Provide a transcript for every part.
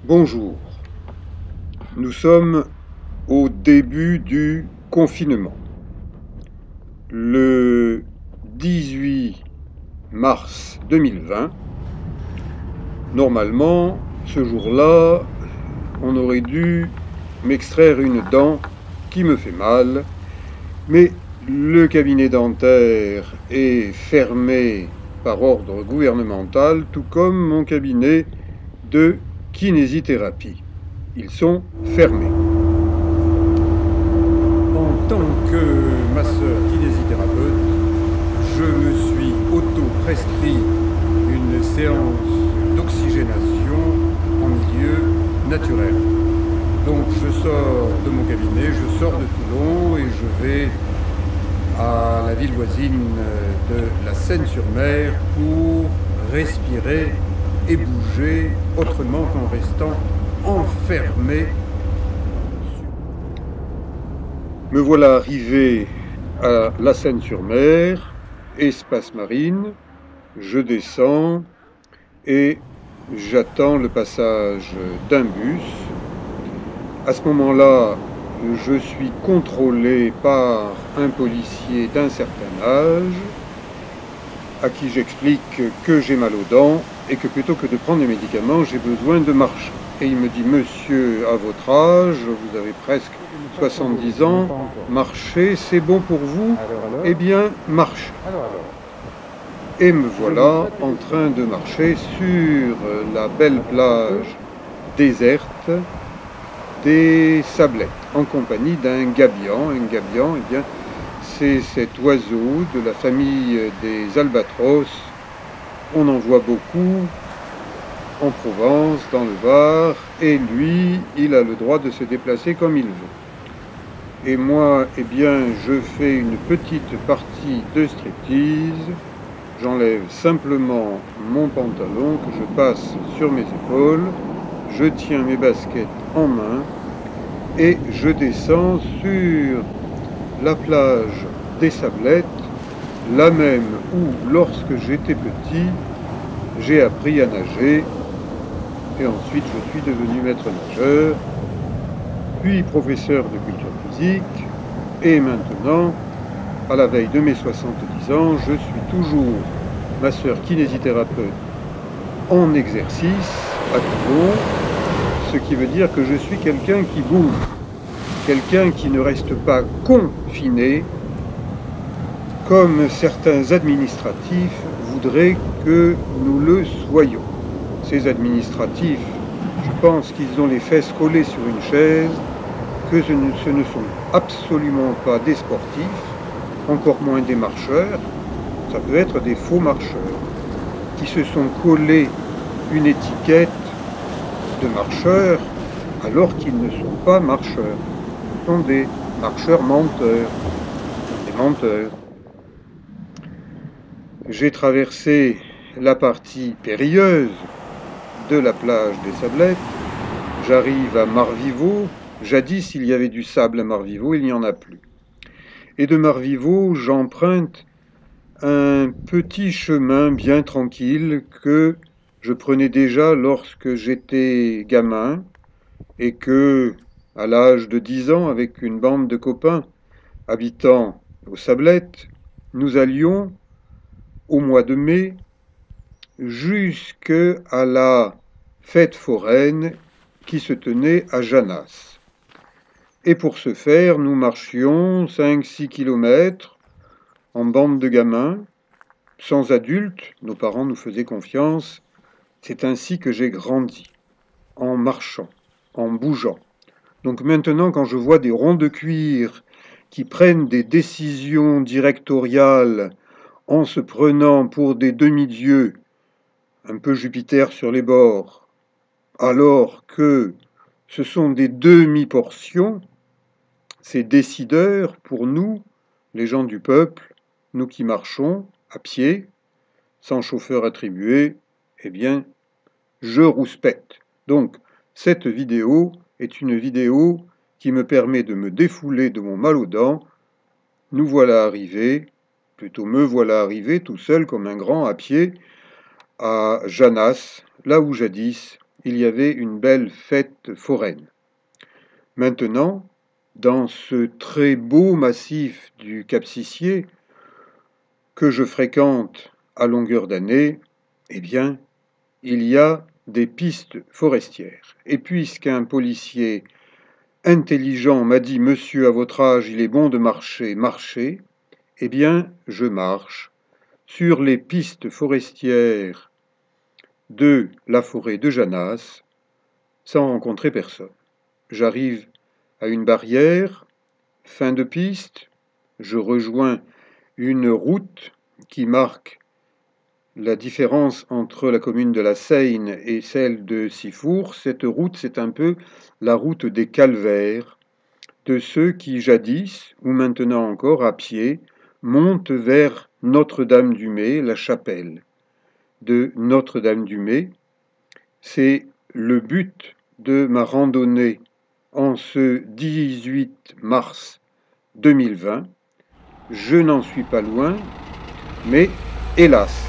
Bonjour, nous sommes au début du confinement. Le 18 mars 2020, normalement, ce jour-là, on aurait dû m'extraire une dent qui me fait mal, mais le cabinet dentaire est fermé par ordre gouvernemental, tout comme mon cabinet de kinésithérapie. Ils sont fermés. En tant que masseur kinésithérapeute, je me suis auto-prescrit une séance d'oxygénation en milieu naturel. Donc je sors de mon cabinet, je sors de Toulon et je vais à la ville voisine de la Seine-sur-Mer pour respirer et bouger autrement qu'en restant enfermé. Me voilà arrivé à la Seine-sur-Mer, espace marine, je descends et j'attends le passage d'un bus. À ce moment-là, je suis contrôlé par un policier d'un certain âge à qui j'explique que j'ai mal aux dents et que plutôt que de prendre des médicaments, j'ai besoin de marcher. Et il me dit, monsieur, à votre âge, vous avez presque 70 ans, marcher, c'est bon pour vous? Eh bien, marche. Et me voilà en train de marcher sur la belle plage déserte des Sablettes, en compagnie d'un gabian. Un gabian, eh bien, c'est cet oiseau de la famille des albatros. On en voit beaucoup en Provence, dans le Var, et lui, il a le droit de se déplacer comme il veut. Et moi, eh bien, je fais une petite partie de striptease. J'enlève simplement mon pantalon que je passe sur mes épaules. Je tiens mes baskets en main et je descends sur la plage des Sablettes, la même où, lorsque j'étais petit, j'ai appris à nager. Et ensuite, je suis devenu maître nageur, puis professeur de culture physique, et maintenant, à la veille de mes 70 ans, je suis toujours masseur kinésithérapeute en exercice à Toulon, ce qui veut dire que je suis quelqu'un qui bouge, quelqu'un qui ne reste pas confiné comme certains administratifs voudraient que nous le soyons. Ces administratifs, je pense qu'ils ont les fesses collées sur une chaise, que ce ne sont absolument pas des sportifs, encore moins des marcheurs, ça peut être des faux marcheurs, qui se sont collés une étiquette de marcheurs alors qu'ils ne sont pas marcheurs. Ce sont des marcheurs menteurs, des menteurs. J'ai traversé la partie périlleuse de la plage des Sablettes. J'arrive à Marvivaux. Jadis, il y avait du sable à Marvivaux, il n'y en a plus. Et de Marvivaux, j'emprunte un petit chemin bien tranquille que je prenais déjà lorsque j'étais gamin et que, à l'âge de 10 ans, avec une bande de copains habitant aux Sablettes, nous allions, au mois de mai, jusqu'à la fête foraine qui se tenait à Janas. Et pour ce faire, nous marchions 5-6 kilomètres en bande de gamins, sans adultes, nos parents nous faisaient confiance. C'est ainsi que j'ai grandi, en marchant, en bougeant. Donc maintenant, quand je vois des ronds de cuir qui prennent des décisions directoriales en se prenant pour des demi-dieux, un peu Jupiter sur les bords, alors que ce sont des demi-portions, ces décideurs, pour nous, les gens du peuple, nous qui marchons à pied, sans chauffeur attribué, eh bien, je rouspecte. Donc, cette vidéo est une vidéo qui me permet de me défouler de mon mal aux dents. Nous voilà arrivés, plutôt me voilà arrivé tout seul comme un grand à pied, à Janas, là où jadis il y avait une belle fête foraine. Maintenant, dans ce très beau massif du Cap-Sicié, que je fréquente à longueur d'année, eh bien, il y a des pistes forestières. Et puisqu'un policier intelligent m'a dit « Monsieur, à votre âge, il est bon de marcher, marchez », eh bien, je marche sur les pistes forestières de la forêt de Janas sans rencontrer personne. J'arrive à une barrière, fin de piste, je rejoins une route qui marque la différence entre la commune de la Seyne et celle de Sifour. Cette route, c'est un peu la route des calvaires, de ceux qui jadis, ou maintenant encore à pied, montent vers Notre-Dame-du-Mets, la chapelle de Notre-Dame-du-Mets. C'est le but de ma randonnée en ce 18 mars 2020. Je n'en suis pas loin, mais hélas.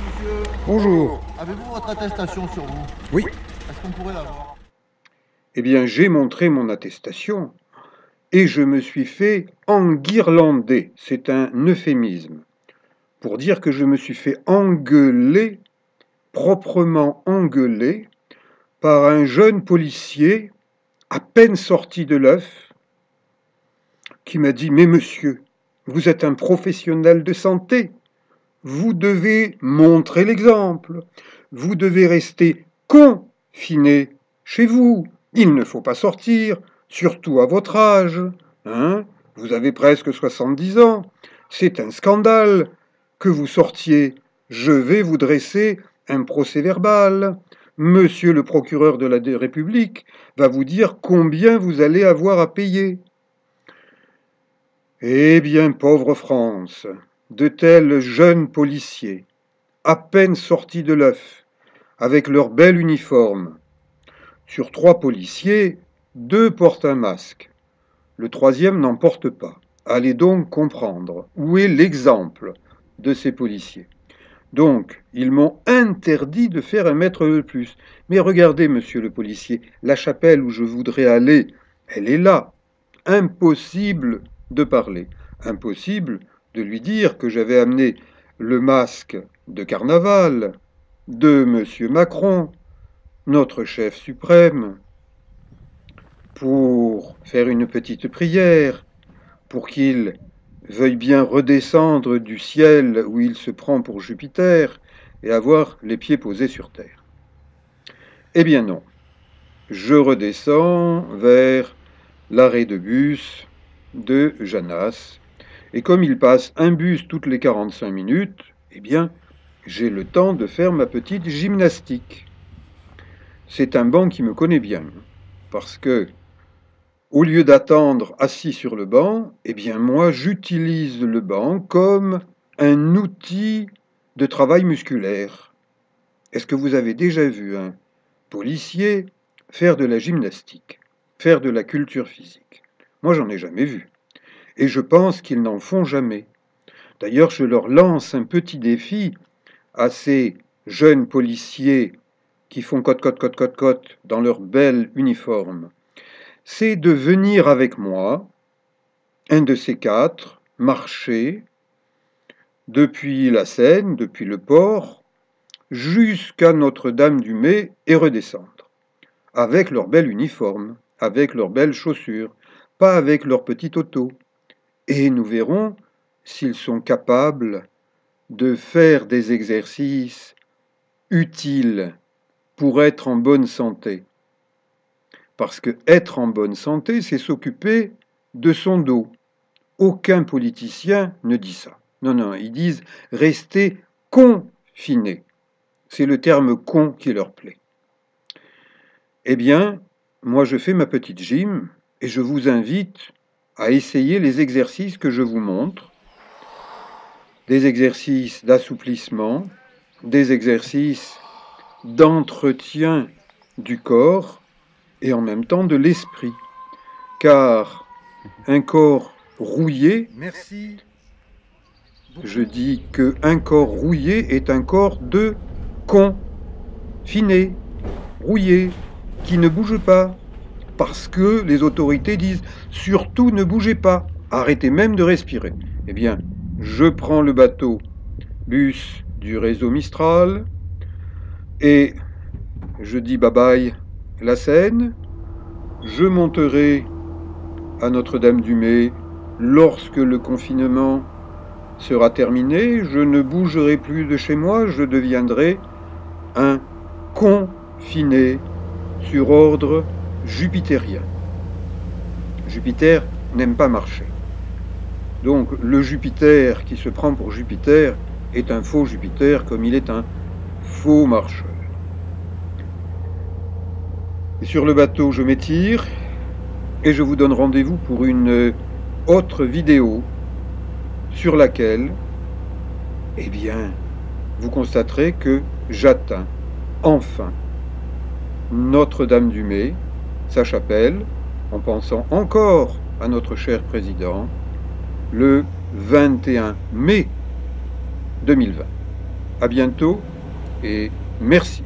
Monsieur, Bonjour. avez-vous votre attestation sur vous? Oui. Est-ce qu'on pourrait l'avoir? Eh bien, j'ai montré mon attestation et je me suis fait enguirlander. C'est un euphémisme pour dire que je me suis fait engueuler, proprement engueuler, par un jeune policier à peine sorti de l'œuf qui m'a dit « Mais monsieur, vous êtes un professionnel de santé, vous devez montrer l'exemple, vous devez rester confiné chez vous, il ne faut pas sortir, surtout à votre âge, hein, vous avez presque 70 ans, c'est un scandale que vous sortiez, je vais vous dresser un procès-verbal. Monsieur le procureur de la République va vous dire combien vous allez avoir à payer. » Eh bien, pauvre France, de tels jeunes policiers, à peine sortis de l'œuf, avec leur bel uniforme. Sur 3 policiers, 2 portent un masque. Le 3e n'en porte pas. Allez donc comprendre où est l'exemple de ces policiers. Donc, ils m'ont interdit de faire 1 mètre de plus. Mais regardez, monsieur le policier, la chapelle où je voudrais aller, elle est là. Impossible de parler. Impossible de lui dire que j'avais amené le masque de carnaval de monsieur Macron, notre chef suprême, pour faire une petite prière, pour qu'il veuille bien redescendre du ciel où il se prend pour Jupiter et avoir les pieds posés sur terre. Eh bien non, je redescends vers l'arrêt de bus de Janas, et comme il passe un bus toutes les 45 minutes, eh bien, j'ai le temps de faire ma petite gymnastique. C'est un banc qui me connaît bien, parce que, au lieu d'attendre assis sur le banc, eh bien moi j'utilise le banc comme un outil de travail musculaire. Est-ce que vous avez déjà vu un policier faire de la gymnastique, faire de la culture physique? Moi j'en ai jamais vu. Et je pense qu'ils n'en font jamais. D'ailleurs, je leur lance un petit défi à ces jeunes policiers qui font cote dans leur bel uniforme. C'est de venir avec moi, un de ces 4, marcher depuis la Seine, depuis le port, jusqu'à Notre-Dame-du-Mets et redescendre, avec leur bel uniforme, avec leurs belles chaussures, pas avec leur petit auto. Et nous verrons s'ils sont capables de faire des exercices utiles pour être en bonne santé. Parce que être en bonne santé, c'est s'occuper de son dos. Aucun politicien ne dit ça. Non, non, ils disent rester confiné. C'est le terme con qui leur plaît. Eh bien, moi je fais ma petite gym et je vous invite à essayer les exercices que je vous montre. Des exercices d'assouplissement, des exercices d'entretien du corps et en même temps de l'esprit. Car un corps rouillé, Merci. je dis qu'un corps rouillé est un corps de confiné. brouillé, qui ne bouge pas, parce que les autorités disent « surtout ne bougez pas, arrêtez même de respirer ». Eh bien, je prends le bateau bus du réseau Mistral et je dis bye bye la Seine. Je monterai à Notre-Dame-du-Mât lorsque le confinement sera terminé. Je ne bougerai plus de chez moi, je deviendrai un confiné sur ordre jupitérien. Jupiter n'aime pas marcher. Donc le Jupiter qui se prend pour Jupiter est un faux Jupiter comme il est un faux marcheur. Et sur le bateau, je m'étire et je vous donne rendez-vous pour une autre vidéo sur laquelle, eh bien, vous constaterez que j'atteins enfin Notre-Dame-du-Mât, sa chapelle, en pensant encore à notre cher président, le 21 mai 2020. À bientôt et merci.